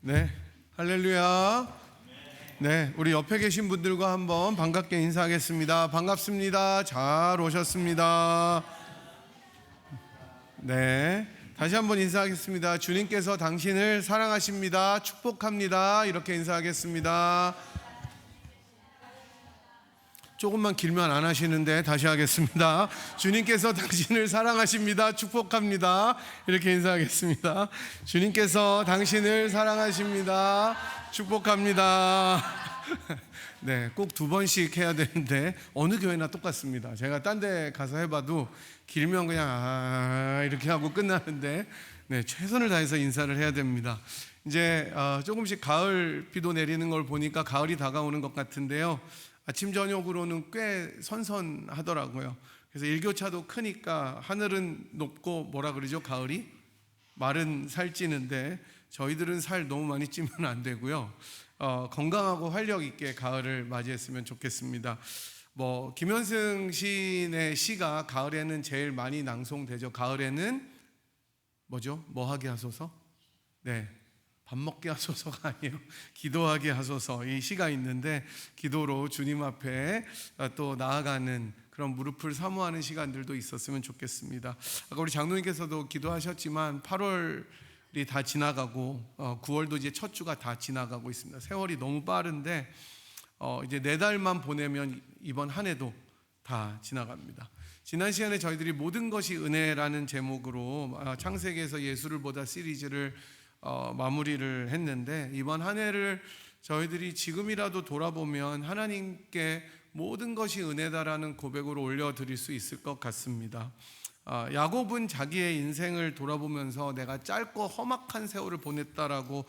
네, 할렐루야. 네, 우리 옆에 계신 분들과 한번 반갑게 인사하겠습니다. 반갑습니다. 잘 오셨습니다. 네, 다시 한번 인사하겠습니다. 주님께서 당신을 사랑하십니다. 축복합니다. 이렇게 인사하겠습니다. 조금만 길면 안 하시는데 다시 하겠습니다. 주님께서 당신을 사랑하십니다. 축복합니다. 이렇게 인사하겠습니다. 주님께서 당신을 사랑하십니다. 축복합니다. 네, 꼭 두 번씩 해야 되는데 어느 교회나 똑같습니다. 제가 딴 데 가서 해봐도 길면 그냥 이렇게 하고 끝나는데 네, 최선을 다해서 인사를 해야 됩니다. 이제 조금씩 가을 비도 내리는 걸 보니까 가을이 다가오는 것 같은데요. 아침 저녁으로는 꽤 선선하더라고요. 그래서 일교차도 크니까 하늘은 높고 뭐라 그러죠? 가을이 말은 살찌는데 저희들은 살 너무 많이 찌면 안 되고요. 건강하고 활력 있게 가을을 맞이했으면 좋겠습니다. 김현승 시인의 시가 가을에는 제일 많이 낭송되죠. 가을에는 뭐죠? 뭐 하게 하소서? 네, 밥 먹게 하소서가 아니에요. 기도하게 하소서. 이 시가 있는데 기도로 주님 앞에 또 나아가는 그런 무릎을 사모하는 시간들도 있었으면 좋겠습니다. 아까 우리 장로님께서도 기도하셨지만 8월이 다 지나가고 9월도 이제 첫 주가 다 지나가고 있습니다. 세월이 너무 빠른데 이제 4달만 보내면 이번 한 해도 다 지나갑니다. 지난 시간에 저희들이 모든 것이 은혜라는 제목으로 창세기에서 예수를 보다 시리즈를 마무리를 했는데 이번 한 해를 저희들이 지금이라도 돌아보면 하나님께 모든 것이 은혜다라는 고백으로 올려드릴 수 있을 것 같습니다. 야곱은 자기의 인생을 돌아보면서 내가 짧고 험악한 세월을 보냈다라고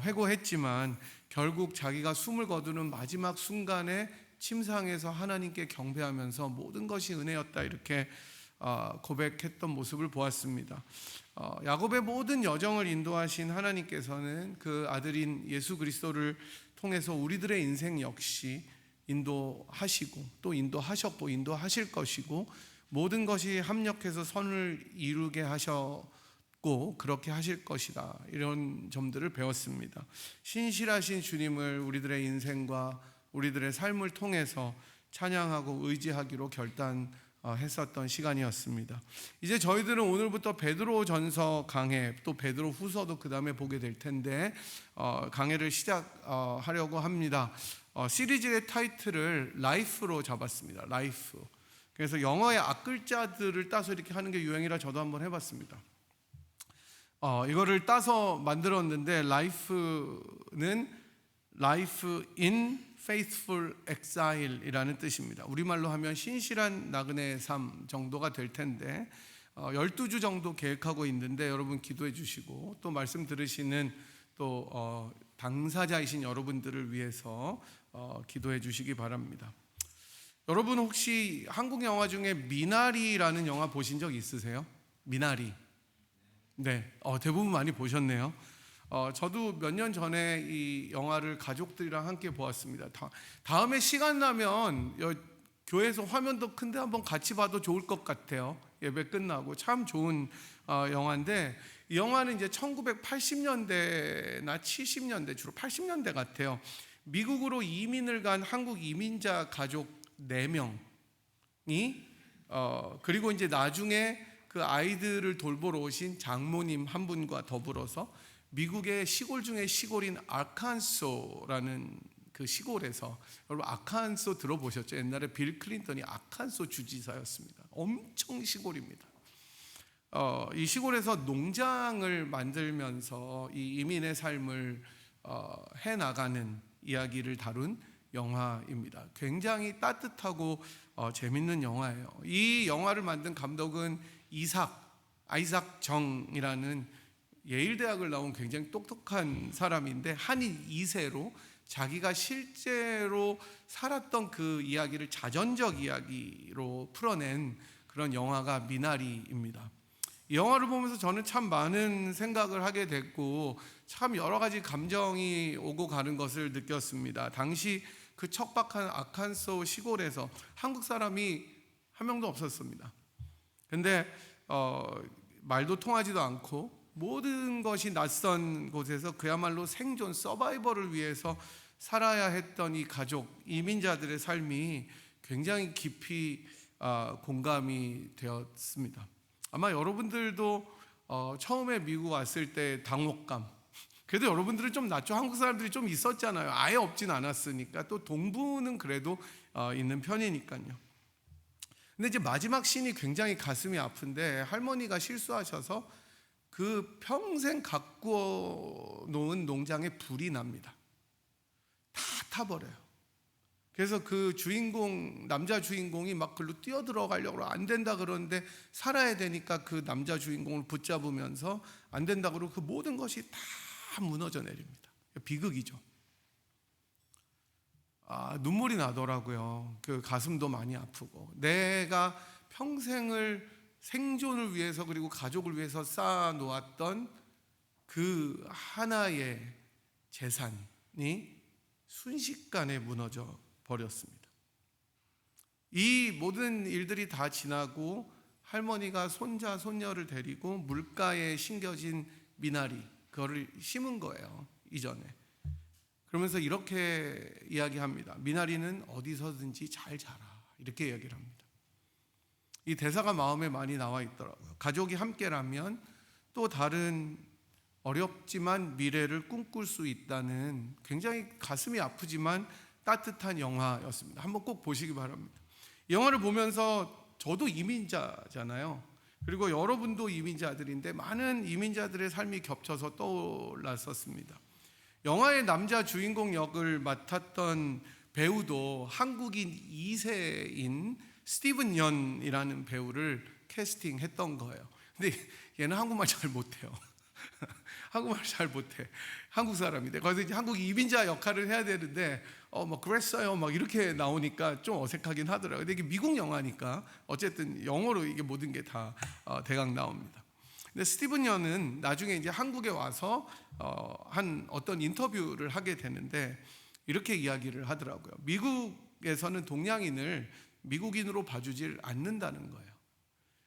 회고했지만 결국 자기가 숨을 거두는 마지막 순간에 침상에서 하나님께 경배하면서 모든 것이 은혜였다 이렇게 고백했던 모습을 보았습니다. 야곱의 모든 여정을 인도하신 하나님께서는 그 아들인 예수 그리스도를 통해서 우리들의 인생 역시 인도하시고 또 인도하셨고 인도하실 것이고 모든 것이 합력해서 선을 이루게 하셨고 그렇게 하실 것이다 이런 점들을 배웠습니다. 신실하신 주님을 우리들의 인생과 우리들의 삶을 통해서 찬양하고 의지하기로 결단했었던 시간이었습니다. 이제 저희들은 오늘부터 베드로전서 강해 또 베드로 후서도 그 다음에 보게 될 텐데 강해를 시작하려고 합니다. 시리즈의 타이틀을 라이프로 잡았습니다. 라이프. 그래서 영어의 앞글자들을 따서 이렇게 하는 게 유행이라 저도 한번 해봤습니다. 이거를 따서 만들었는데 라이프는 Life in Faithful Exile이라는 뜻입니다. 우리말로 하면 신실한 나그네의 삶 정도가 될 텐데 12주 정도 계획하고 있는데 여러분 기도해 주시고 또 말씀 들으시는 또 당사자이신 여러분들을 위해서 기도해 주시기 바랍니다. 여러분 혹시 한국 영화 중에 미나리라는 영화 보신 적 있으세요? 미나리. 네, 대부분 많이 보셨네요. 저도 몇 년 전에 이 영화를 가족들이랑 함께 보았습니다. 다음에 시간 나면 교회에서 화면도 큰데 한번 같이 봐도 좋을 것 같아요. 예배 끝나고 참 좋은 영화인데 이 영화는 이제 1980년대나 70년대 주로 80년대 같아요. 미국으로 이민을 간 한국 이민자 가족 4명이 그리고 이제 나중에 그 아이들을 돌보러 오신 장모님 한 분과 더불어서 미국의 시골 중에 시골인 아칸소라는 그 시골에서 여러분 아칸소 들어보셨죠? 옛날에 빌 클린턴이 아칸소 주지사였습니다. 엄청 시골입니다. 이 시골에서 농장을 만들면서 이 이민의 삶을 해나가는 이야기를 다룬 영화입니다. 굉장히 따뜻하고 재밌는 영화예요. 이 영화를 만든 감독은 아이삭 정이라는 예일대학을 나온 굉장히 똑똑한 사람인데 한인 2세로 자기가 실제로 살았던 그 이야기를 자전적 이야기로 풀어낸 그런 영화가 미나리입니다. 이 영화를 보면서 저는 참 많은 생각을 하게 됐고 참 여러 가지 감정이 오고 가는 것을 느꼈습니다. 당시 그 척박한 아칸소 시골에서 한국 사람이 한 명도 없었습니다. 근데 말도 통하지도 않고 모든 것이 낯선 곳에서 그야말로 생존, 서바이벌을 위해서 살아야 했던 이 가족, 이민자들의 삶이 굉장히 깊이 공감이 되었습니다. 아마 여러분들도 처음에 미국 왔을 때 당혹감, 그래도 여러분들은 좀 낫죠. 한국 사람들이 좀 있었잖아요. 아예 없진 않았으니까. 또 동부는 그래도 있는 편이니까요. 근데 이제 마지막 씬이 굉장히 가슴이 아픈데, 할머니가 실수하셔서 그 평생 가꾸어 놓은 농장에 불이 납니다. 다 타버려요. 그래서 그 주인공, 남자 주인공이 막 글로 뛰어들어가려고 안 된다 그러는데 살아야 되니까 그 남자 주인공을 붙잡으면서 안 된다 그러고 그 모든 것이 다 무너져 내립니다. 비극이죠. 눈물이 나더라고요. 그 가슴도 많이 아프고, 내가 평생을 생존을 위해서 그리고 가족을 위해서 쌓아 놓았던 그 하나의 재산이 순식간에 무너져 버렸습니다. 이 모든 일들이 다 지나고 할머니가 손자 손녀를 데리고 물가에 심겨진 미나리, 그거를 심은 거예요. 이전에. 그러면서 이렇게 이야기합니다. 미나리는 어디서든지 잘 자라, 이렇게 이야기를 합니다. 이 대사가 마음에 많이 나와 있더라고요. 가족이 함께라면 또 다른 어렵지만 미래를 꿈꿀 수 있다는 굉장히 가슴이 아프지만 따뜻한 영화였습니다. 한번 꼭 보시기 바랍니다. 이 영화를 보면서 저도 이민자잖아요. 그리고 여러분도 이민자들인데 많은 이민자들의 삶이 겹쳐서 떠올랐었습니다. 영화의 남자 주인공 역을 맡았던 배우도 한국인 2세인 스티븐 연이라는 배우를 캐스팅했던 거예요. 근데 얘는 한국말 잘 못해요. 한국말 잘 못해. 한국 사람인데. 그래서 이제 한국 이민자 역할을 해야 되는데 뭐 그랬어요 막 이렇게 나오니까 좀 어색하긴 하더라고요. 근데 이게 미국 영화니까 어쨌든 영어로 이게 모든 게 다 대강 나옵니다. 근데 스티븐 연은 나중에 이제 한국에 와서 한 어떤 인터뷰를 하게 되는데 이렇게 이야기를 하더라고요. 미국에서는 동양인을 미국인으로 봐주질 않는다는 거예요.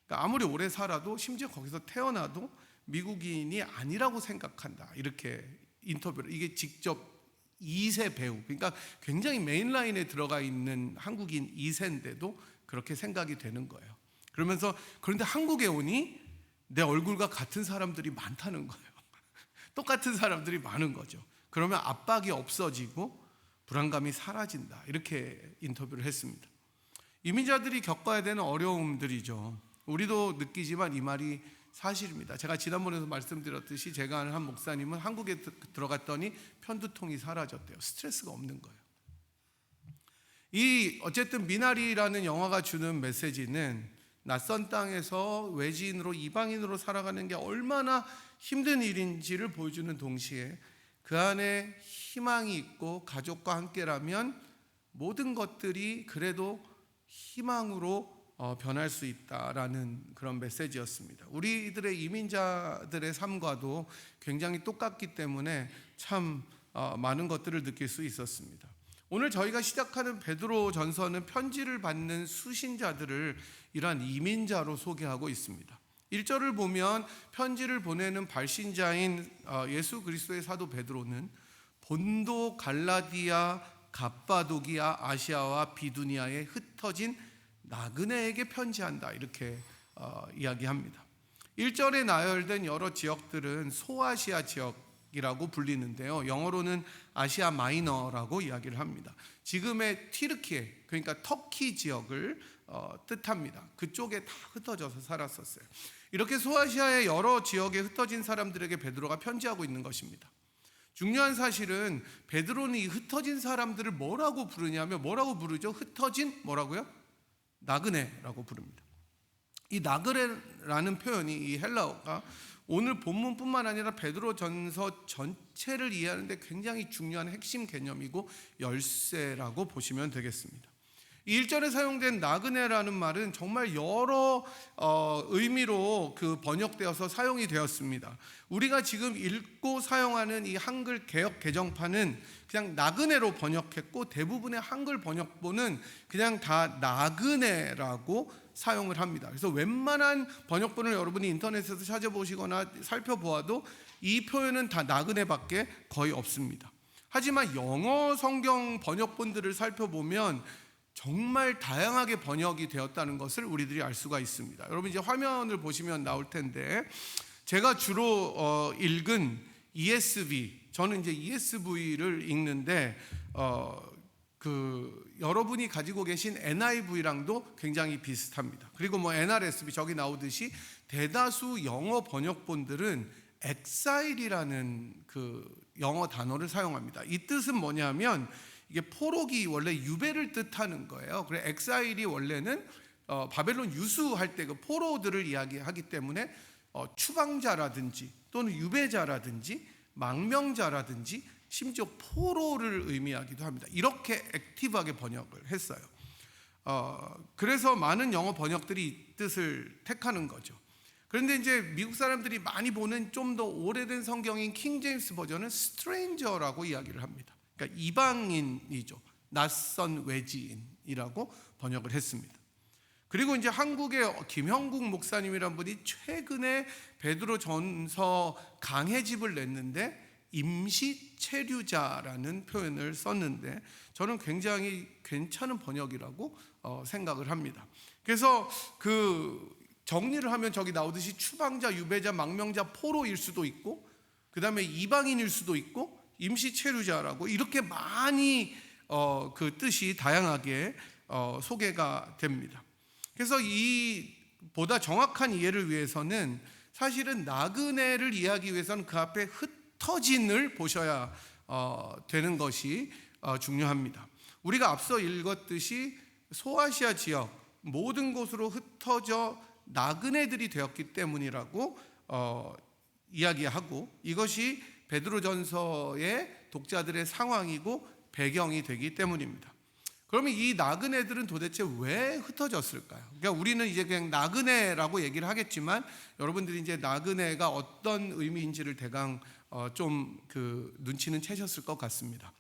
그러니까 아무리 오래 살아도, 심지어 거기서 태어나도 미국인이 아니라고 생각한다, 이렇게 인터뷰를. 이게 직접 2세 배우, 그러니까 굉장히 메인라인에 들어가 있는 한국인 2세인데도 그렇게 생각이 되는 거예요. 그러면서 그런데 한국에 오니 내 얼굴과 같은 사람들이 많다는 거예요. 똑같은 사람들이 많은 거죠. 그러면 압박이 없어지고 불안감이 사라진다, 이렇게 인터뷰를 했습니다. 이민자들이 겪어야 되는 어려움들이죠. 우리도 느끼지만 이 말이 사실입니다. 제가 지난번에도 말씀드렸듯이 제가 아는 한 목사님은 한국에 들어갔더니 편두통이 사라졌대요. 스트레스가 없는 거예요. 이 어쨌든 미나리라는 영화가 주는 메시지는 낯선 땅에서 외지인으로, 이방인으로 살아가는 게 얼마나 힘든 일인지를 보여주는 동시에 그 안에 희망이 있고 가족과 함께라면 모든 것들이 그래도 희망으로 변할 수 있다라는 그런 메시지였습니다. 우리들의 이민자들의 삶과도 굉장히 똑같기 때문에 참 많은 것들을 느낄 수 있었습니다. 오늘 저희가 시작하는 베드로 전서는 편지를 받는 수신자들을 이러한 이민자로 소개하고 있습니다. 1절을 보면 편지를 보내는 발신자인 예수 그리스도의 사도 베드로는 본도, 갈라디아, 갑바도기아, 아시아와 비두니아에 흩어진 나그네에게 편지한다, 이렇게 이야기합니다. 1절에 나열된 여러 지역들은 소아시아 지역이라고 불리는데요, 영어로는 아시아 마이너라고 이야기를 합니다. 지금의 튀르키예, 그러니까 터키 지역을 뜻합니다. 그쪽에 다 흩어져서 살았었어요. 이렇게 소아시아의 여러 지역에 흩어진 사람들에게 베드로가 편지하고 있는 것입니다. 중요한 사실은 베드로는 이 흩어진 사람들을 뭐라고 부르냐면, 뭐라고 부르죠? 흩어진 뭐라고요? 나그네라고 부릅니다. 이 나그네라는 표현이, 이 헬라어가 오늘 본문뿐만 아니라 베드로 전서 전체를 이해하는데 굉장히 중요한 핵심 개념이고 열쇠라고 보시면 되겠습니다. 이 1절에 사용된 나그네라는 말은 정말 여러 의미로 그 번역되어서 사용이 되었습니다. 우리가 지금 읽고 사용하는 이 한글 개역 개정판은 그냥 나그네로 번역했고, 대부분의 한글 번역본은 그냥 다 나그네라고 사용을 합니다. 그래서 웬만한 번역본을 여러분이 인터넷에서 찾아보시거나 살펴보아도 이 표현은 다 나그네밖에 거의 없습니다. 하지만 영어 성경 번역본들을 살펴보면 정말 다양하게 번역이 되었다는 것을 우리들이 알 수가 있습니다. 여러분 이제 화면을 보시면 나올 텐데, 제가 주로 읽은 ESV, 저는 이제 ESV를 읽는데 여러분이 가지고 계신 NIV랑도 굉장히 비슷합니다. 그리고 뭐 NRSV 저기 나오듯이 대다수 영어 번역본들은 exile이라는 그 영어 단어를 사용합니다. 이 뜻은 뭐냐면 이게 포로기, 원래 유배를 뜻하는 거예요. 그래 엑사일이 원래는 바벨론 유수할 때 그 포로들을 이야기하기 때문에 추방자라든지 또는 유배자라든지 망명자라든지 심지어 포로를 의미하기도 합니다. 이렇게 액티브하게 번역을 했어요. 그래서 많은 영어 번역들이 이 뜻을 택하는 거죠. 그런데 이제 미국 사람들이 많이 보는 좀 더 오래된 성경인 킹 제임스 버전은 stranger라고 이야기를 합니다. 그러니까 이방인이죠. 낯선 외지인이라고 번역을 했습니다. 그리고 이제 한국의 김형국 목사님이란 분이 최근에 베드로전서 강해집을 냈는데 임시 체류자라는 표현을 썼는데 저는 굉장히 괜찮은 번역이라고 생각을 합니다. 그래서 그 정리를 하면 저기 나오듯이 추방자, 유배자, 망명자, 포로일 수도 있고, 그 다음에 이방인일 수도 있고, 임시 체류자라고 이렇게 많이 그 뜻이 다양하게 소개가 됩니다. 그래서 이 보다 정확한 이해를 위해서는 사실은 나그네를 이해하기 위해서는 그 앞에 흩어진을 보셔야 되는 것이 중요합니다. 우리가 앞서 읽었듯이 소아시아 지역 모든 곳으로 흩어져 나그네들이 되었기 때문이라고 이야기하고, 이것이 베드로전서의 독자들의 상황이고 배경이 되기 때문입니다. 그러면 이 나그네들은 도대체 왜 흩어졌을까요? 그러니까 우리는 이제 그냥 나그네라고 얘기를 하겠지만 여러분들이 이제 나그네가 어떤 의미인지를 대강 좀 그 눈치는 채셨을 것 같습니다.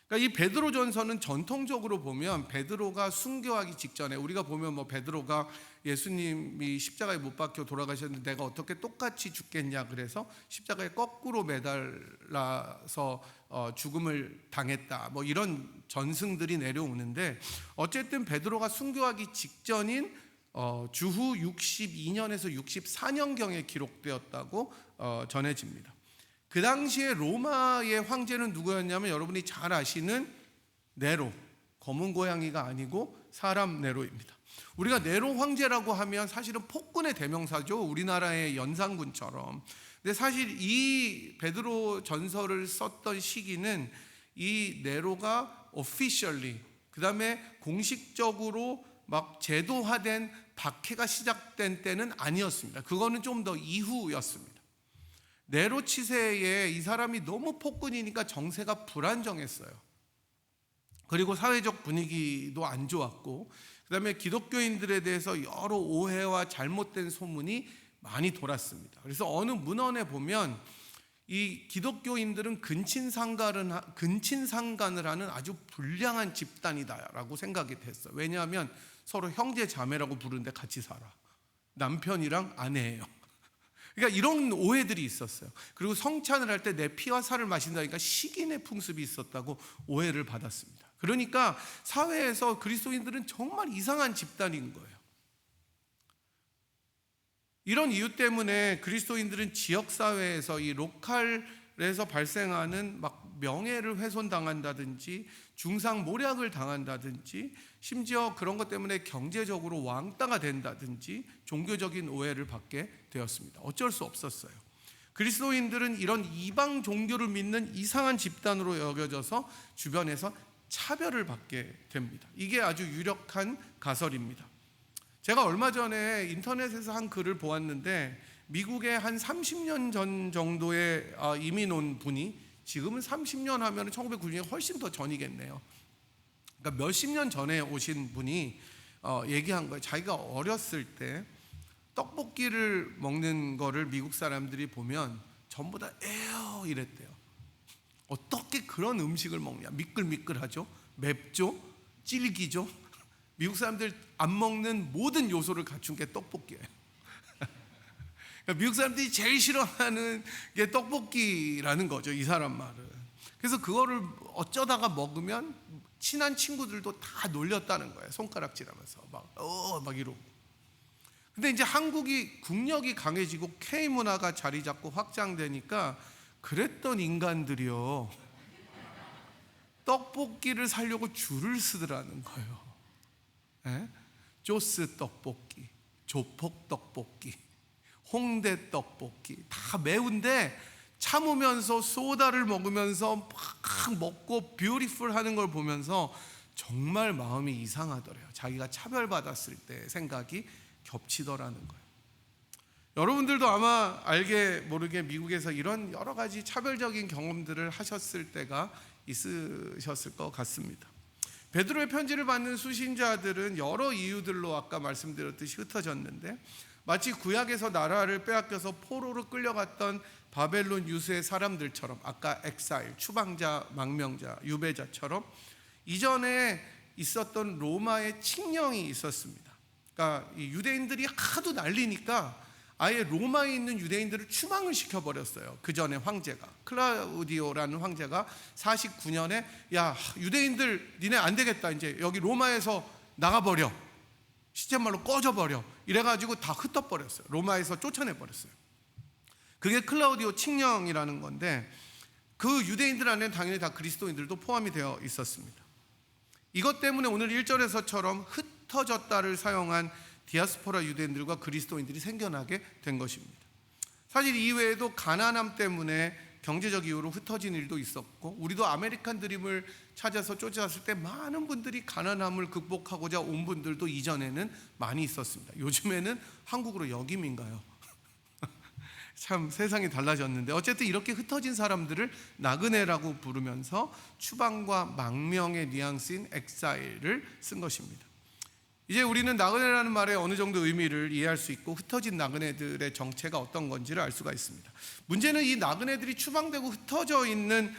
그러니까 이 베드로전서는 전통적으로 보면 베드로가 순교하기 직전에, 우리가 보면 뭐 베드로가 예수님이 십자가에 못 박혀 돌아가셨는데 내가 어떻게 똑같이 죽겠냐 그래서 십자가에 거꾸로 매달라서 죽음을 당했다, 뭐 이런 전승들이 내려오는데, 어쨌든 베드로가 순교하기 직전인 주후 62년에서 64년경에 기록되었다고 전해집니다. 그 당시에 로마의 황제는 누구였냐면 여러분이 잘 아시는 네로, 검은 고양이가 아니고 사람 네로입니다. 우리가 네로 황제라고 하면 사실은 폭군의 대명사죠. 우리나라의 연산군처럼. 근데 사실 이 베드로 전서를 썼던 시기는 이 네로가 officially, 그 다음에 공식적으로 막 제도화된 박해가 시작된 때는 아니었습니다. 그거는 좀 더 이후였습니다. 네로 치세에 이 사람이 너무 폭군이니까 정세가 불안정했어요. 그리고 사회적 분위기도 안 좋았고, 그 다음에 기독교인들에 대해서 여러 오해와 잘못된 소문이 많이 돌았습니다. 그래서 어느 문헌에 보면 이 기독교인들은 근친상간을 하는 아주 불량한 집단이다라고 생각이 됐어요. 왜냐하면 서로 형제 자매라고 부르는데 같이 살아. 남편이랑 아내예요. 그러니까 이런 오해들이 있었어요. 그리고 성찬을 할 때 내 피와 살을 마신다니까 식인의 풍습이 있었다고 오해를 받았습니다. 그러니까 사회에서 그리스도인들은 정말 이상한 집단인 거예요. 이런 이유 때문에 그리스도인들은 지역사회에서 이 로컬에서 발생하는 막 명예를 훼손당한다든지 중상모략을 당한다든지, 심지어 그런 것 때문에 경제적으로 왕따가 된다든지 종교적인 오해를 받게 되었습니다. 어쩔 수 없었어요. 그리스도인들은 이런 이방 종교를 믿는 이상한 집단으로 여겨져서 주변에서 차별을 받게 됩니다. 이게 아주 유력한 가설입니다. 제가 얼마 전에 인터넷에서 한 글을 보았는데, 미국에 한 30년 전 정도에 이민 온 분이, 지금은 30년 하면 1990년이 훨씬 더 전이겠네요. 그러니까 몇십 년 전에 오신 분이 얘기한 거예요. 자기가 어렸을 때 떡볶이를 먹는 거를 미국 사람들이 보면 전부 다 에어 이랬대요. 어떻게 그런 음식을 먹냐? 미끌미끌하죠? 맵죠? 질기죠? 미국 사람들 안 먹는 모든 요소를 갖춘 게 떡볶이예요. 그러니까 미국 사람들이 제일 싫어하는 게 떡볶이라는 거죠, 이 사람 말은. 그래서 그거를 어쩌다가 먹으면 친한 친구들도 다 놀렸다는 거예요. 손가락질하면서 막 이러고. 근데 이제 한국이 국력이 강해지고 K 문화가 자리 잡고 확장되니까 그랬던 인간들이요, 떡볶이를 사려고 줄을 쓰더라는 거예요. 예? 조스 떡볶이, 조폭 떡볶이, 홍대 떡볶이 다 매운데 참으면서 소다를 먹으면서 막 먹고 뷰티풀 하는 걸 보면서 정말 마음이 이상하더래요. 자기가 차별받았을 때 생각이 겹치더라는 거예요. 여러분들도 아마 알게 모르게 미국에서 이런 여러 가지 차별적인 경험들을 하셨을 때가 있으셨을 것 같습니다. 베드로의 편지를 받는 수신자들은 여러 이유들로 아까 말씀드렸듯이 흩어졌는데, 마치 구약에서 나라를 빼앗겨서 포로로 끌려갔던 바벨론 유수의 사람들처럼, 아까 엑사일, 추방자, 망명자, 유배자처럼 이전에 있었던 로마의 칙령이 있었습니다. 그러니까 이 유대인들이 하도 난리니까 아예 로마에 있는 유대인들을 추방을 시켜버렸어요. 그 전에 황제가, 클라우디오라는 황제가 49년에 야, 유대인들 니네 안 되겠다, 이제 여기 로마에서 나가버려, 시쳇말로 꺼져버려, 이래가지고 다 흩어버렸어요. 로마에서 쫓아내버렸어요. 그게 클라우디오 칙령이라는 건데, 그 유대인들 안에는 당연히 다 그리스도인들도 포함이 되어 있었습니다. 이것 때문에 오늘 1절에서처럼 흩어졌다를 사용한 디아스포라 유대인들과 그리스도인들이 생겨나게 된 것입니다. 사실 이외에도 가난함 때문에 경제적 이유로 흩어진 일도 있었고, 우리도 아메리칸 드림을 찾아서 쫓아왔을 때 많은 분들이 가난함을 극복하고자 온 분들도 이전에는 많이 있었습니다. 요즘에는 한국으로 역임인가요? 참 세상이 달라졌는데, 어쨌든 이렇게 흩어진 사람들을 나그네라고 부르면서 추방과 망명의 뉘앙스인 엑사일을 쓴 것입니다. 이제 우리는 나그네라는 말의 어느 정도 의미를 이해할 수 있고, 흩어진 나그네들의 정체가 어떤 건지를 알 수가 있습니다. 문제는 이 나그네들이 추방되고 흩어져 있는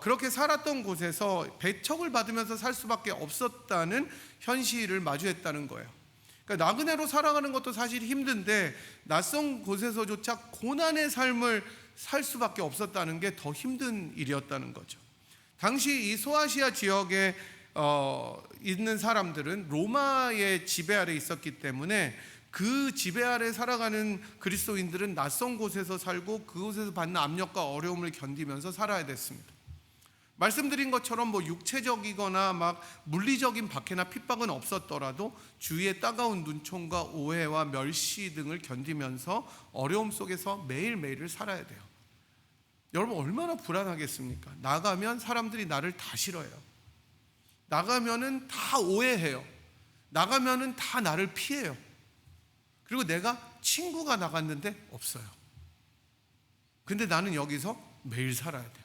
그렇게 살았던 곳에서 배척을 받으면서 살 수밖에 없었다는 현실을 마주했다는 거예요. 그러니까 나그네로 살아가는 것도 사실 힘든데, 낯선 곳에서조차 고난의 삶을 살 수밖에 없었다는 게 더 힘든 일이었다는 거죠. 당시 이 소아시아 지역에 있는 사람들은 로마의 지배 아래 있었기 때문에 그 지배 아래 살아가는 그리스도인들은 낯선 곳에서 살고 그곳에서 받는 압력과 어려움을 견디면서 살아야 됐습니다. 말씀드린 것처럼 뭐 육체적이거나 막 물리적인 박해나 핍박은 없었더라도 주위의 따가운 눈총과 오해와 멸시 등을 견디면서 어려움 속에서 매일매일을 살아야 돼요. 여러분 얼마나 불안하겠습니까? 나가면 사람들이 나를 다 싫어해요. 나가면은 다 오해해요. 나가면은 다 나를 피해요. 그리고 내가 친구가 나갔는데 없어요. 근데 나는 여기서 매일 살아야 돼요.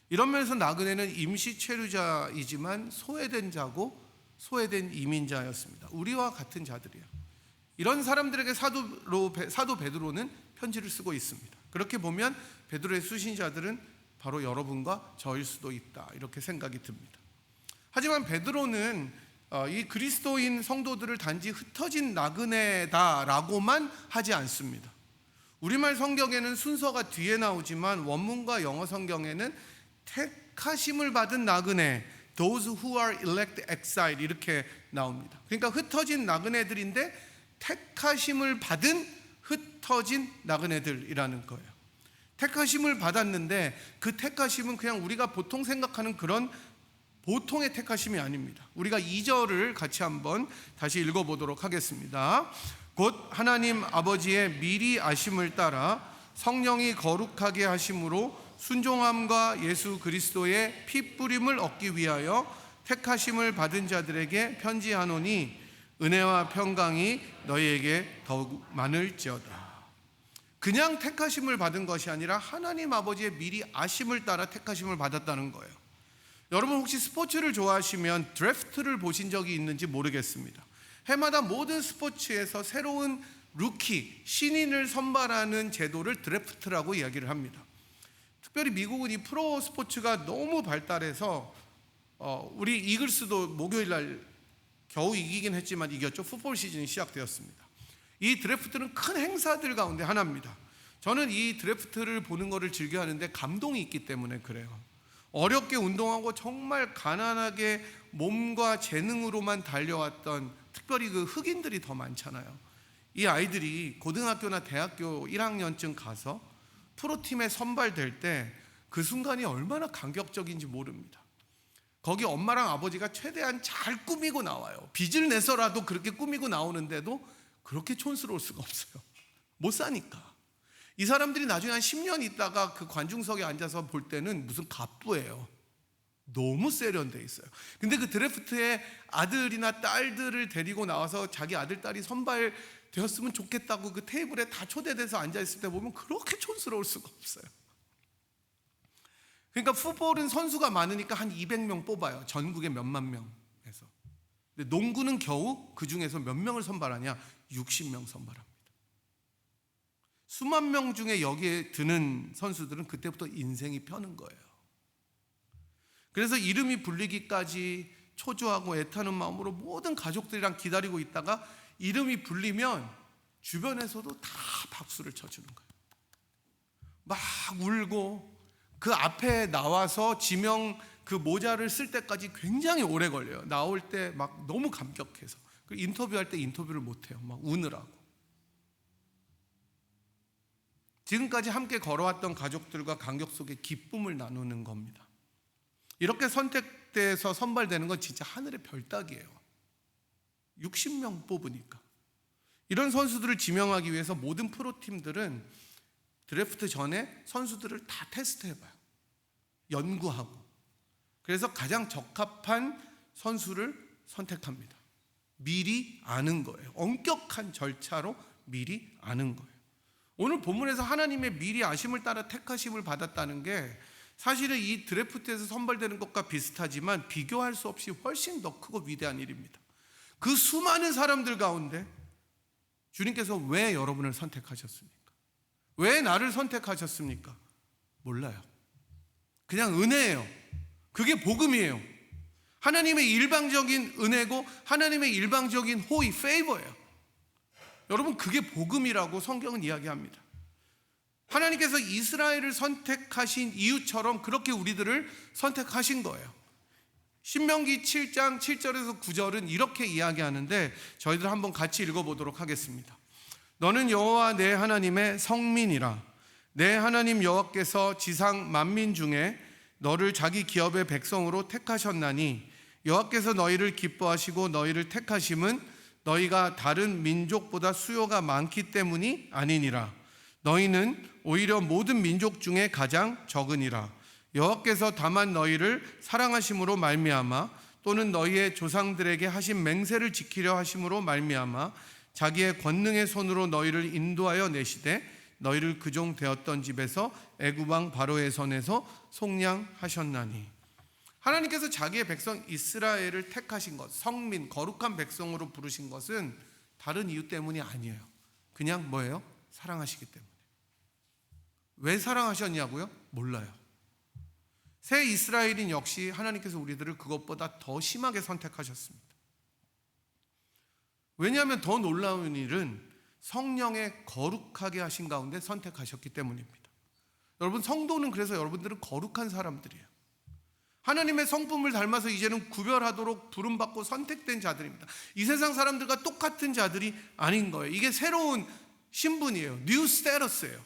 이런 면에서 나그네는 임시 체류자이지만 소외된 자고 소외된 이민자였습니다. 우리와 같은 자들이에요. 이런 사람들에게 사도 베드로는 편지를 쓰고 있습니다. 그렇게 보면 베드로의 수신자들은 바로 여러분과 저일 수도 있다, 이렇게 생각이 듭니다. 하지만 베드로는 이 그리스도인 성도들을 단지 흩어진 나그네다라고만 하지 않습니다. 우리말 성경에는 순서가 뒤에 나오지만 원문과 영어 성경에는 택하심을 받은 나그네, those who are elect exile, 이렇게 나옵니다. 그러니까 흩어진 나그네들인데 택하심을 받은 흩어진 나그네들이라는 거예요. 택하심을 받았는데 그 택하심은 그냥 우리가 보통 생각하는 그런 보통의 택하심이 아닙니다. 우리가 2절을 같이 한번 다시 읽어보도록 하겠습니다. 곧 하나님 아버지의 미리 아심을 따라 성령이 거룩하게 하심으로 순종함과 예수 그리스도의 피 뿌림을 얻기 위하여 택하심을 받은 자들에게 편지하노니 은혜와 평강이 너희에게 더욱 많을지어다. 그냥 택하심을 받은 것이 아니라 하나님 아버지의 미리 아심을 따라 택하심을 받았다는 거예요. 여러분 혹시 스포츠를 좋아하시면 드래프트를 보신 적이 있는지 모르겠습니다. 해마다 모든 스포츠에서 새로운 루키, 신인을 선발하는 제도를 드래프트라고 이야기를 합니다. 특별히 미국은 이 프로 스포츠가 너무 발달해서 우리 이글스도 목요일 날 겨우 이기긴 했지만 이겼죠. 풋볼 시즌이 시작되었습니다. 이 드래프트는 큰 행사들 가운데 하나입니다. 저는 이 드래프트를 보는 것을 즐겨하는데 감동이 있기 때문에 그래요. 어렵게 운동하고 정말 가난하게 몸과 재능으로만 달려왔던 특별히 그 흑인들이 더 많잖아요. 이 아이들이 고등학교나 대학교 1학년쯤 가서 프로팀에 선발될 때 그 순간이 얼마나 감격적인지 모릅니다. 거기 엄마랑 아버지가 최대한 잘 꾸미고 나와요. 빚을 내서라도 그렇게 꾸미고 나오는데도 그렇게 촌스러울 수가 없어요. 못 사니까. 이 사람들이 나중에 한 10년 있다가 그 관중석에 앉아서 볼 때는 무슨 갑부예요. 너무 세련돼 있어요. 근데 그 드래프트에 아들이나 딸들을 데리고 나와서 자기 아들, 딸이 선발되었으면 좋겠다고 그 테이블에 다 초대돼서 앉아있을 때 보면 그렇게 촌스러울 수가 없어요. 그러니까 풋볼은 선수가 많으니까 한 200명 뽑아요. 전국에 몇만 명에서. 근데 농구는 겨우 그 중에서 몇 명을 선발하냐? 60명 선발합니다. 수만 명 중에 여기에 드는 선수들은 그때부터 인생이 펴는 거예요. 그래서 이름이 불리기까지 초조하고 애타는 마음으로 모든 가족들이랑 기다리고 있다가 이름이 불리면 주변에서도 다 박수를 쳐주는 거예요. 막 울고 그 앞에 나와서 지명 그 모자를 쓸 때까지 굉장히 오래 걸려요. 나올 때 막 너무 감격해서. 그리고 인터뷰할 때 인터뷰를 못해요. 막 우느라고. 지금까지 함께 걸어왔던 가족들과 간격 속에 기쁨을 나누는 겁니다. 이렇게 선택돼서 선발되는 건 진짜 하늘의 별 따기예요. 60명 뽑으니까. 이런 선수들을 지명하기 위해서 모든 프로팀들은 드래프트 전에 선수들을 다 테스트해봐요. 연구하고. 그래서 가장 적합한 선수를 선택합니다. 미리 아는 거예요. 엄격한 절차로 미리 아는 거예요. 오늘 본문에서 하나님의 미리 아심을 따라 택하심을 받았다는 게 사실은 이 드래프트에서 선발되는 것과 비슷하지만 비교할 수 없이 훨씬 더 크고 위대한 일입니다. 그 수많은 사람들 가운데 주님께서 왜 여러분을 선택하셨습니까? 왜 나를 선택하셨습니까? 몰라요. 그냥 은혜예요. 그게 복음이에요. 하나님의 일방적인 은혜고 하나님의 일방적인 호의, 페이버예요. 여러분, 그게 복음이라고 성경은 이야기합니다. 하나님께서 이스라엘을 선택하신 이유처럼 그렇게 우리들을 선택하신 거예요. 신명기 7장 7절에서 9절은 이렇게 이야기하는데 저희들 한번 같이 읽어보도록 하겠습니다. 너는 여호와 내 하나님의 성민이라. 내 하나님 여호와께서 지상 만민 중에 너를 자기 기업의 백성으로 택하셨나니 여호와께서 너희를 기뻐하시고 너희를 택하심은 너희가 다른 민족보다 수요가 많기 때문이 아니니라. 너희는 오히려 모든 민족 중에 가장 적으니라. 여호와께서 다만 너희를 사랑하심으로 말미암아 또는 너희의 조상들에게 하신 맹세를 지키려 하심으로 말미암아 자기의 권능의 손으로 너희를 인도하여 내시되 너희를 그종 되었던 집에서 애굽 왕 바로의 손에서 속량하셨나니. 하나님께서 자기의 백성 이스라엘을 택하신 것, 성민, 거룩한 백성으로 부르신 것은 다른 이유 때문이 아니에요. 그냥 뭐예요? 사랑하시기 때문에. 왜 사랑하셨냐고요? 몰라요. 새 이스라엘인 역시 하나님께서 우리들을 그것보다 더 심하게 선택하셨습니다. 왜냐하면 더 놀라운 일은 성령의 거룩하게 하신 가운데 선택하셨기 때문입니다. 여러분, 성도는 그래서 여러분들은 거룩한 사람들이에요. 하나님의 성품을 닮아서 이제는 구별하도록 부름받고 선택된 자들입니다. 이 세상 사람들과 똑같은 자들이 아닌 거예요. 이게 새로운 신분이에요. 뉴 스테러스예요.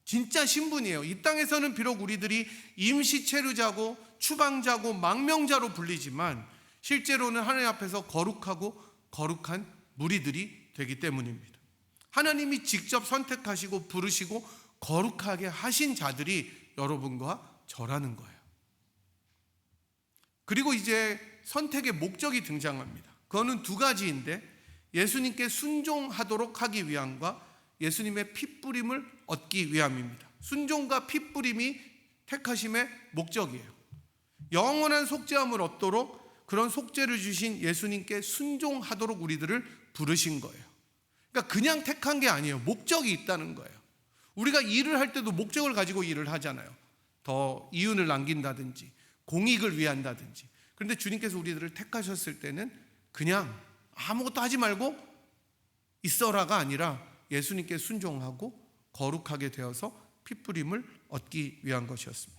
진짜 신분이에요. 이 땅에서는 비록 우리들이 임시체류자고 추방자고 망명자로 불리지만 실제로는 하나님 앞에서 거룩하고 거룩한 무리들이 되기 때문입니다. 하나님이 직접 선택하시고 부르시고 거룩하게 하신 자들이 여러분과 저라는 거예요. 그리고 이제 선택의 목적이 등장합니다. 그거는 두 가지인데 예수님께 순종하도록 하기 위함과 예수님의 핏부림을 얻기 위함입니다. 순종과 핏부림이 택하심의 목적이에요. 영원한 속죄함을 얻도록 그런 속죄를 주신 예수님께 순종하도록 우리들을 부르신 거예요. 그러니까 그냥 택한 게 아니에요. 목적이 있다는 거예요. 우리가 일을 할 때도 목적을 가지고 일을 하잖아요. 더 이윤을 남긴다든지 공익을 위한다든지. 그런데 주님께서 우리들을 택하셨을 때는 그냥 아무것도 하지 말고 있어라가 아니라 예수님께 순종하고 거룩하게 되어서 핏부림을 얻기 위한 것이었습니다.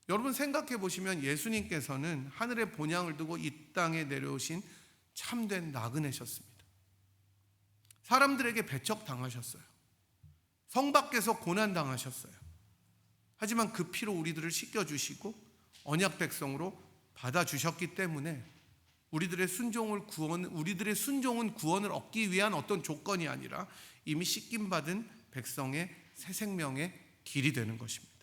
여러분 생각해 보시면 예수님께서는 하늘의 본향을 두고 이 땅에 내려오신 참된 나그네셨습니다. 사람들에게 배척당하셨어요. 성 밖에서 고난당하셨어요. 하지만 그 피로 우리들을 씻겨주시고 언약 백성으로 받아주셨기 때문에 우리들의 순종은 구원을 얻기 위한 어떤 조건이 아니라 이미 씻김받은 백성의 새 생명의 길이 되는 것입니다.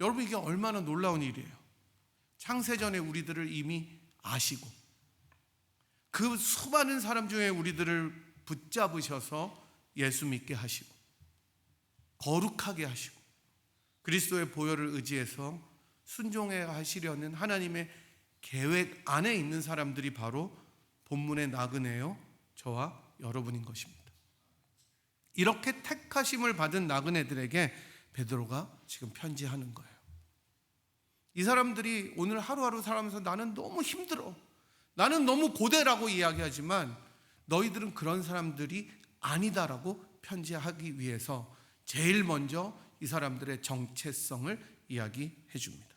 여러분 이게 얼마나 놀라운 일이에요. 창세전에 우리들을 이미 아시고 그 수많은 사람 중에 우리들을 붙잡으셔서 예수 믿게 하시고 거룩하게 하시고 그리스도의 보혈을 의지해서 순종해 하시려는 하나님의 계획 안에 있는 사람들이 바로 본문의 나그네요 저와 여러분인 것입니다. 이렇게 택하심을 받은 나그네들에게 베드로가 지금 편지하는 거예요. 이 사람들이 오늘 하루하루 살아가면서 나는 너무 힘들어, 나는 너무 고대라고 이야기하지만 너희들은 그런 사람들이 아니다라고 편지하기 위해서 제일 먼저 이 사람들의 정체성을 이야기해 줍니다.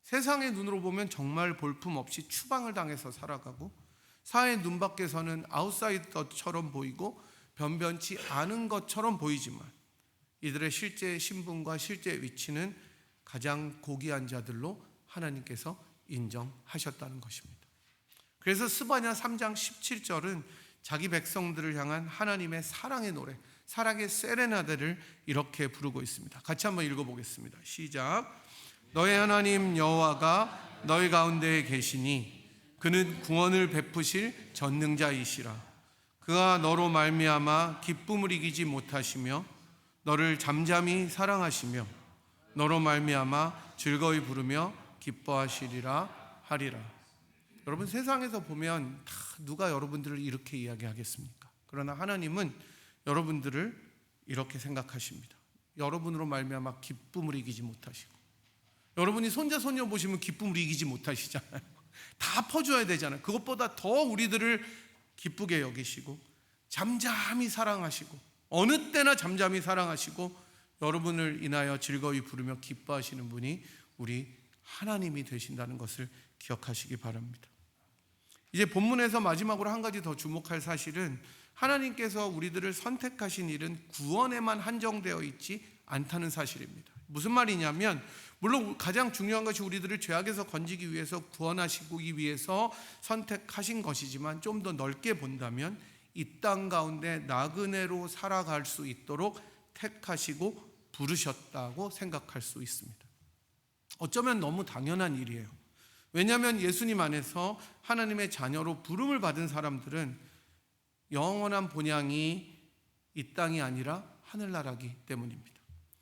세상의 눈으로 보면 정말 볼품없이 추방을 당해서 살아가고 사회 눈 밖에서는 아웃사이더처럼 보이고 변변치 않은 것처럼 보이지만 이들의 실제 신분과 실제 위치는 가장 고귀한 자들로 하나님께서 인정하셨다는 것입니다. 그래서 스바냐 3장 17절은 자기 백성들을 향한 하나님의 사랑의 노래, 사랑의 세레나데를 이렇게 부르고 있습니다. 같이 한번 읽어보겠습니다. 시작. 너의 하나님 여호와가 너희 가운데에 계시니 그는 구원을 베푸실 전능자이시라. 그가 너로 말미암아 기쁨을 이기지 못하시며 너를 잠잠히 사랑하시며 너로 말미암아 즐거이 부르며 기뻐하시리라 하리라. 여러분 세상에서 보면 다 누가 여러분들을 이렇게 이야기하겠습니까? 그러나 하나님은 여러분들을 이렇게 생각하십니다. 여러분으로 말미암아 기쁨을 이기지 못하시고 여러분이 손자 손녀 보시면 기쁨을 이기지 못하시잖아요. 다 퍼줘야 되잖아요. 그것보다 더 우리들을 기쁘게 여기시고 잠잠히 사랑하시고 어느 때나 잠잠히 사랑하시고 여러분을 인하여 즐거이 부르며 기뻐하시는 분이 우리 하나님이 되신다는 것을 기억하시기 바랍니다. 이제 본문에서 마지막으로 한 가지 더 주목할 사실은 하나님께서 우리들을 선택하신 일은 구원에만 한정되어 있지 않다는 사실입니다. 무슨 말이냐면 물론 가장 중요한 것이 우리들을 죄악에서 건지기 위해서 구원하시기 위해서 선택하신 것이지만 좀 더 넓게 본다면 이 땅 가운데 나그네로 살아갈 수 있도록 택하시고 부르셨다고 생각할 수 있습니다. 어쩌면 너무 당연한 일이에요. 왜냐하면 예수님 안에서 하나님의 자녀로 부름을 받은 사람들은 영원한 본향이 이 땅이 아니라 하늘나라이기 때문입니다.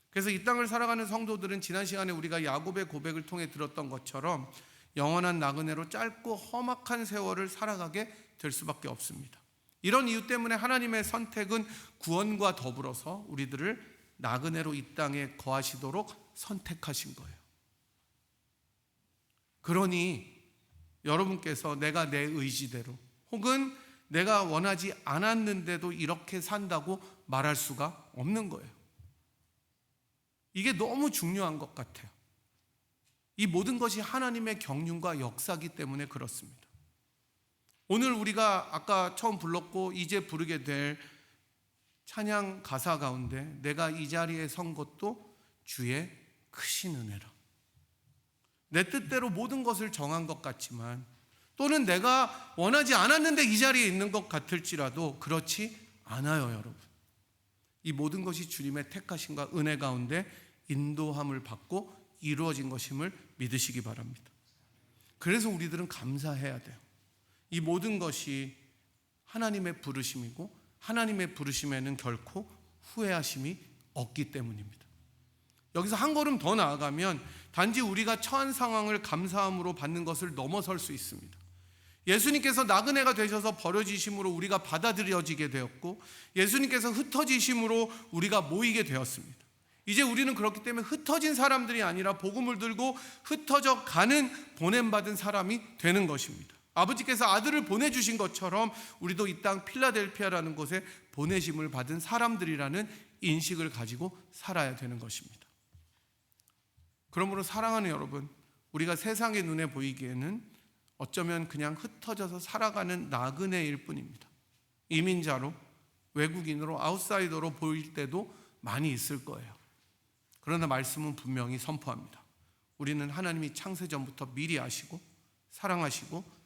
그래서 이 땅을 살아가는 성도들은 지난 시간에 우리가 야곱의 고백을 통해 들었던 것처럼 영원한 나그네로 짧고 험악한 세월을 살아가게 될 수밖에 없습니다. 이런 이유 때문에 하나님의 선택은 구원과 더불어서 우리들을 나그네로 이 땅에 거하시도록 선택하신 거예요. 그러니 여러분께서 내가 내 의지대로 혹은 내가 원하지 않았는데도 이렇게 산다고 말할 수가 없는 거예요. 이게 너무 중요한 것 같아요. 이 모든 것이 하나님의 경륜과 역사이기 때문에 그렇습니다. 오늘 우리가 아까 처음 불렀고 이제 부르게 될 찬양 가사 가운데 내가 이 자리에 선 것도 주의 크신 은혜라. 내 뜻대로 모든 것을 정한 것 같지만 또는 내가 원하지 않았는데 이 자리에 있는 것 같을지라도 그렇지 않아요, 여러분. 이 모든 것이 주님의 택하심과 은혜 가운데 인도함을 받고 이루어진 것임을 믿으시기 바랍니다. 그래서 우리들은 감사해야 돼요. 이 모든 것이 하나님의 부르심이고 하나님의 부르심에는 결코 후회하심이 없기 때문입니다. 여기서 한 걸음 더 나아가면 단지 우리가 처한 상황을 감사함으로 받는 것을 넘어설 수 있습니다. 예수님께서 나그네가 되셔서 버려지심으로 우리가 받아들여지게 되었고, 예수님께서 흩어지심으로 우리가 모이게 되었습니다. 이제 우리는 그렇기 때문에 흩어진 사람들이 아니라 복음을 들고 흩어져 가는 보냄받은 사람이 되는 것입니다. 아버지께서 아들을 보내주신 것처럼 우리도 이 땅 필라델피아라는 곳에 보내심을 받은 사람들이라는 인식을 가지고 살아야 되는 것입니다. 그러므로 사랑하는 여러분, 우리가 세상의 눈에 보이기에는 어쩌면 그냥 흩어져서 살아가는 나그네일 뿐입니다. 이민자로, 외국인으로, 아웃사이더로 보일 때도 많이 있을 거예요. 그러나 말씀은 분명히 선포합니다. 우리는 하나님이 창세전부터 미리 아시고 사랑하시고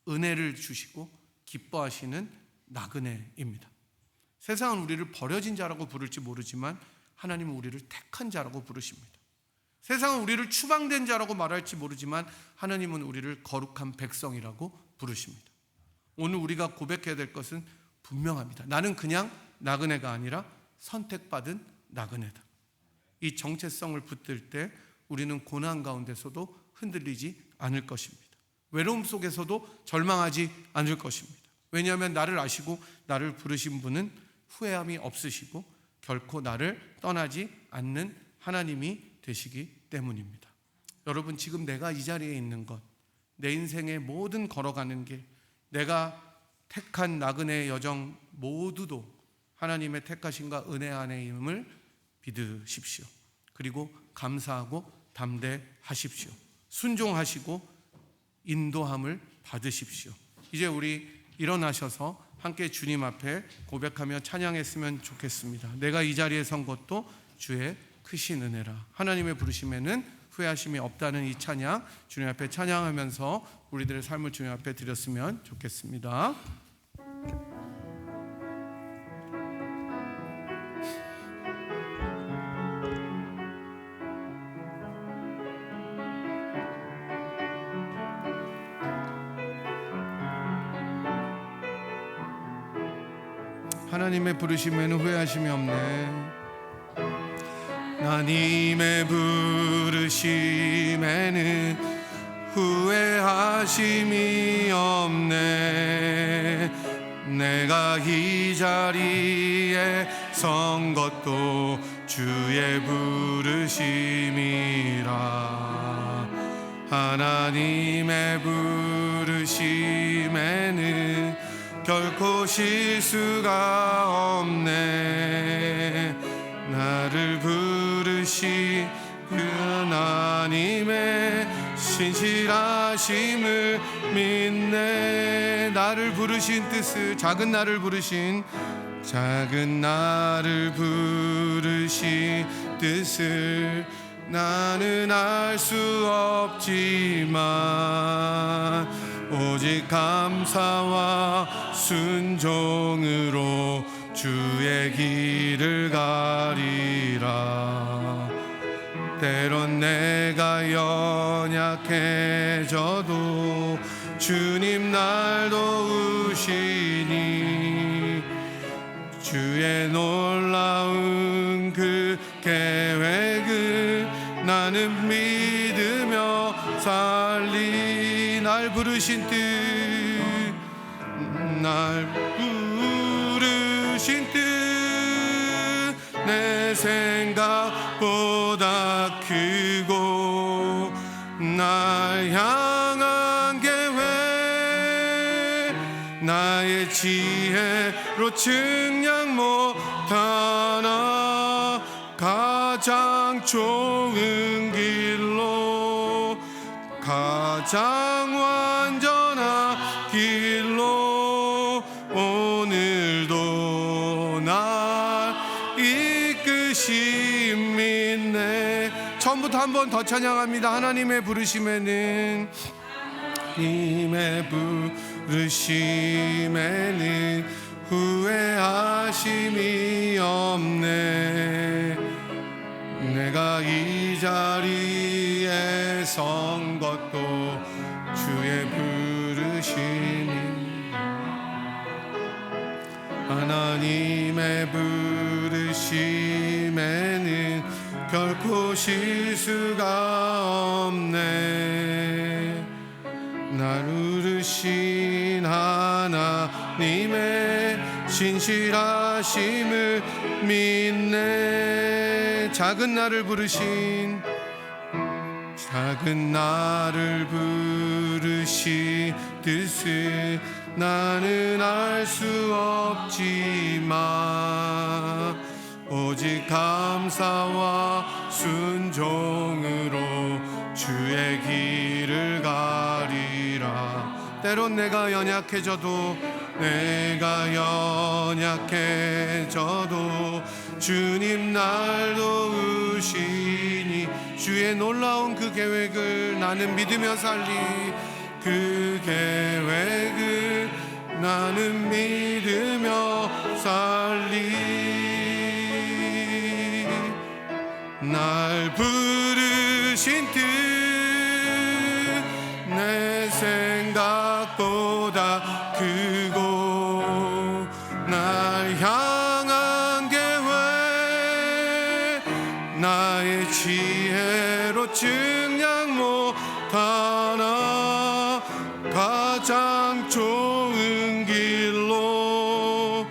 은혜를 주시고 기뻐하시는 나그네입니다. 세상은 우리를 버려진 자라고 부를지 모르지만 하나님은 우리를 택한 자라고 부르십니다. 세상은 우리를 추방된 자라고 말할지 모르지만 하나님은 우리를 거룩한 백성이라고 부르십니다. 오늘 우리가 고백해야 될 것은 분명합니다. 나는 그냥 나그네가 아니라 선택받은 나그네다. 이 정체성을 붙들 때 우리는 고난 가운데서도 흔들리지 않을 것입니다. 외로움 속에서도 절망하지 않을 것입니다. 왜냐하면 나를 아시고 나를 부르신 분은 후회함이 없으시고 결코 나를 떠나지 않는 하나님이 되시기 때문입니다. 여러분, 지금 내가 이 자리에 있는 것, 내 인생의 모든 걸어가는 길, 내가 택한 나그네의 여정 모두도 하나님의 택하심과 은혜 안에임을 믿으십시오. 그리고 감사하고 담대하십시오. 순종하시고 인도함을 받으십시오. 이제 우리 일어나셔서 함께 주님 앞에 고백하며 찬양했으면 좋겠습니다. 내가 이 자리에 선 것도 주의 크신 은혜라. 하나님의 부르심에는 후회하심이 없다는 이 찬양, 주님 앞에 찬양하면서 우리들의 삶을 주님 앞에 드렸으면 좋겠습니다. 하나님의 부르심에는 후회하심이 없네. 하나님의 부르심에는 후회하심이 없네. 내가 이 자리에 선 것도 주의 부르심이라. 하나님의 부르심에는 결코 실수가 없네. 나를 부르신 그 하나님의 신실하심을 믿네. 나를 부르신 뜻을, 작은 나를 부르신 뜻을 나는 알 수 없지만 오직 감사와 순종으로 주의 길을 가리라. 때론 내가 연약해져도 주님 날 도우시니 주의 놀라운 그 계획을 나는 믿으며 살리. 날 부르신 뜻, 날 부르신 뜻 내 생각보다 크고 날 향한 계획 나의 지혜로 측량 못하나 가장 좋은 길로 가장 완전한 길로 오늘도 날 이끄심 믿네. 처음부터 한 번 더 찬양합니다. 하나님의 부르심에는 후회하심이 없네. 내가 이 자리에 선 것도 주의 부르심이. 하나님의 부르심에는 결코 결코 쉴 수가 없네. 날 부르신 하나님의 신실하심을 믿네. 작은 나를 부르신 뜻을 나는 알 수 없지만 오직 감사와 순종으로 주의 길을 가리라. 때론 내가 연약해져도 주님 날 도우시니 주의 놀라운 그 계획을 나는 믿으며 살리. 그 계획을 나는 믿으며 살리. 날 부르신 뜻 내 생각보다 크고 날 향한 계획 나의 지혜로 증량 못하나. 가장 좋은 길로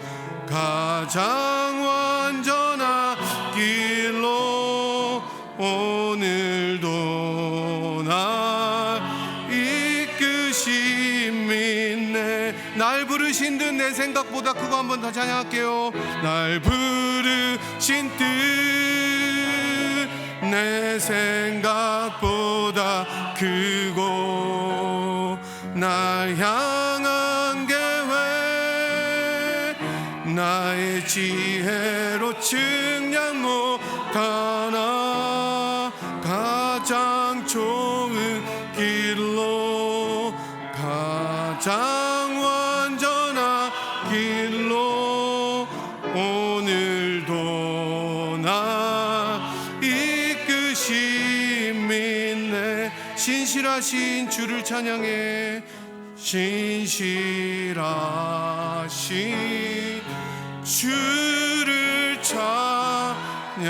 가장 완전한 길로 오늘도 날 이끄심 믿네. 날 부르신 듯 내 생각보다 크고. 한 번 더 찬양할게요. 날 부르신 뜻 내 생각보다 크고 날 향한 계획 나의 지혜로 측량 못하나. 가장 좋은 길로 가장 완전한 길로 오늘도 나 이끄심 믿네. 신실하신 주를 찬양해. 신실하신 주를 찬양.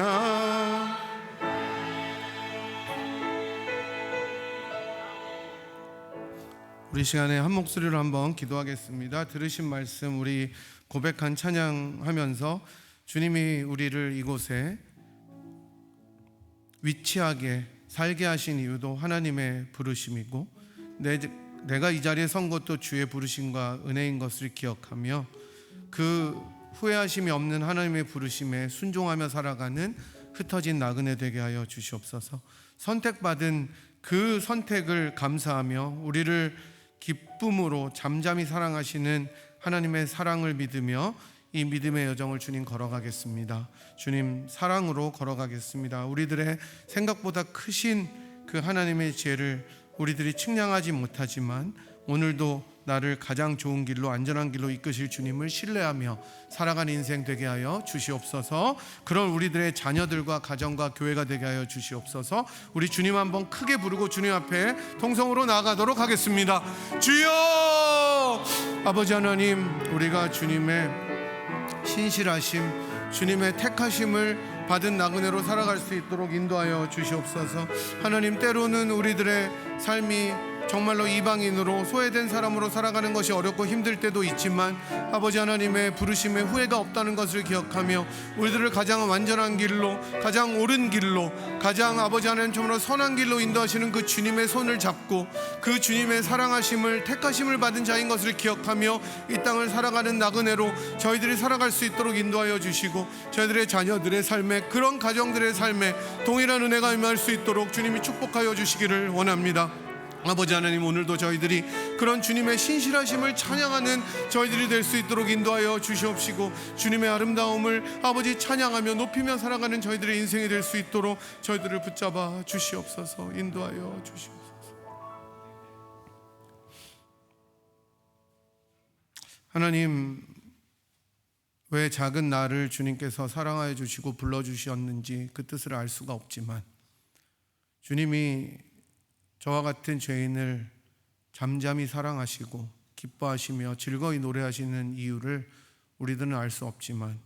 우리 시간에 한 목소리로 한번 기도하겠습니다. 들으신 말씀 우리 고백한 찬양하면서 주님이 우리를 이곳에 위치하게 살게 하신 이유도 하나님의 부르심이고 내가 이 자리에 선 것도 주의 부르심과 은혜인 것을 기억하며 그 후회하심이 없는 하나님의 부르심에 순종하며 살아가는 흩어진 나그네 되게 하여 주시옵소서. 선택받은 그 선택을 감사하며 우리를 기쁨으로 잠잠히 사랑하시는 하나님의 사랑을 믿으며 이 믿음의 여정을 주님 걸어가겠습니다. 주님 사랑으로 걸어가겠습니다. 우리들의 생각보다 크신 그 하나님의 지혜를 우리들이 측량하지 못하지만 오늘도 나를 가장 좋은 길로 안전한 길로 이끄실 주님을 신뢰하며 살아가는 인생 되게 하여 주시옵소서. 그런 우리들의 자녀들과 가정과 교회가 되게 하여 주시옵소서. 우리 주님 한번 크게 부르고 주님 앞에 통성으로 나아가도록 하겠습니다. 주여! 아버지 하나님, 우리가 주님의 신실하심, 주님의 택하심을 받은 나그네로 살아갈 수 있도록 인도하여 주시옵소서. 하나님, 때로는 우리들의 삶이 정말로 이방인으로 소외된 사람으로 살아가는 것이 어렵고 힘들 때도 있지만 아버지 하나님의 부르심에 후회가 없다는 것을 기억하며 우리들을 가장 완전한 길로, 가장 옳은 길로, 가장 아버지 하나님 정말로 선한 길로 인도하시는 그 주님의 손을 잡고 그 주님의 사랑하심을 택하심을 받은 자인 것을 기억하며 이 땅을 살아가는 나그네로 저희들이 살아갈 수 있도록 인도하여 주시고 저희들의 자녀들의 삶에, 그런 가정들의 삶에 동일한 은혜가 임할 수 있도록 주님이 축복하여 주시기를 원합니다. 아버지 하나님, 오늘도 저희들이 그런 주님의 신실하심을 찬양하는 저희들이 될 수 있도록 인도하여 주시옵시고 주님의 아름다움을 아버지 찬양하며 높이며 살아가는 저희들의 인생이 될 수 있도록 저희들을 붙잡아 주시옵소서. 인도하여 주시옵소서. 하나님, 왜 작은 나를 주님께서 사랑하여 주시고 불러주셨는지 그 뜻을 알 수가 없지만 주님이 저와 같은 죄인을 잠잠히 사랑하시고 기뻐하시며 즐거이 노래하시는 이유를 우리들은 알 수 없지만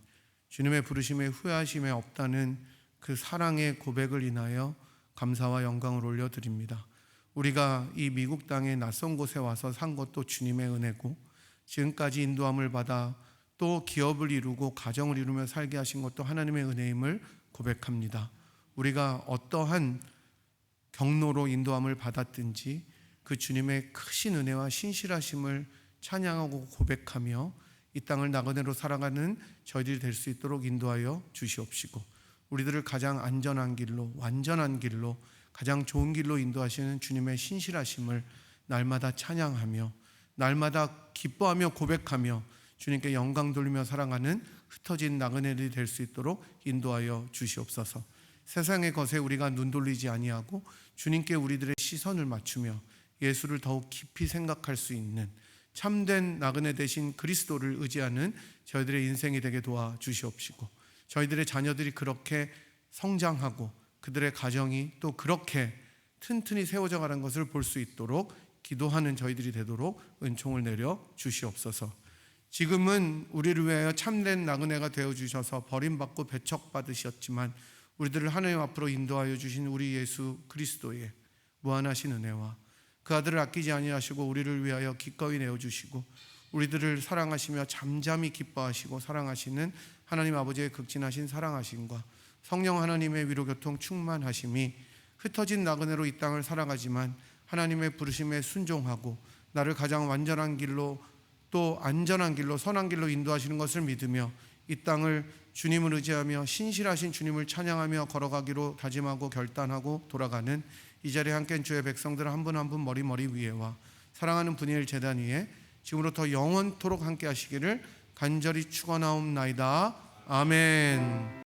주님의 부르심에 후회하심에 없다는 그 사랑의 고백을 인하여 감사와 영광을 올려드립니다. 우리가 이 미국 땅의 낯선 곳에 와서 산 것도 주님의 은혜고, 지금까지 인도함을 받아 또 기업을 이루고 가정을 이루며 살게 하신 것도 하나님의 은혜임을 고백합니다. 우리가 어떠한 경로로 인도함을 받았든지 그 주님의 크신 은혜와 신실하심을 찬양하고 고백하며 이 땅을 나그네로 살아가는 저희들이 될 수 있도록 인도하여 주시옵시고, 우리들을 가장 안전한 길로, 완전한 길로, 가장 좋은 길로 인도하시는 주님의 신실하심을 날마다 찬양하며 날마다 기뻐하며 고백하며 주님께 영광 돌리며 살아가는 흩어진 나그네들이 될 수 있도록 인도하여 주시옵소서. 세상의 것에 우리가 눈 돌리지 아니하고 주님께 우리들의 시선을 맞추며 예수를 더욱 깊이 생각할 수 있는 참된 나그네 되신 그리스도를 의지하는 저희들의 인생이 되게 도와주시옵시고, 저희들의 자녀들이 그렇게 성장하고 그들의 가정이 또 그렇게 튼튼히 세워져 가는 것을 볼 수 있도록 기도하는 저희들이 되도록 은총을 내려 주시옵소서. 지금은 우리를 위하여 참된 나그네가 되어 주셔서 버림받고 배척받으셨지만 우리들을 하나님 앞으로 인도하여 주신 우리 예수 그리스도의 무한하신 은혜와 그 아들을 아끼지 아니하시고 우리를 위하여 기꺼이 내어주시고 우리들을 사랑하시며 잠잠히 기뻐하시고 사랑하시는 하나님 아버지의 극진하신 사랑하심과 성령 하나님의 위로교통 충만하심이 흩어진 나그네로 이 땅을 살아가지만 하나님의 부르심에 순종하고 나를 가장 완전한 길로 또 안전한 길로 선한 길로 인도하시는 것을 믿으며 이 땅을 주님을 의지하며 신실하신 주님을 찬양하며 걸어가기로 다짐하고 결단하고 돌아가는 이 자리에 함께한 주의 백성들 한 분 한 분 머리 위에와 사랑하는 분이엘 제단 위에 지금부터 영원토록 함께 하시기를 간절히 축원하옵나이다. 아멘.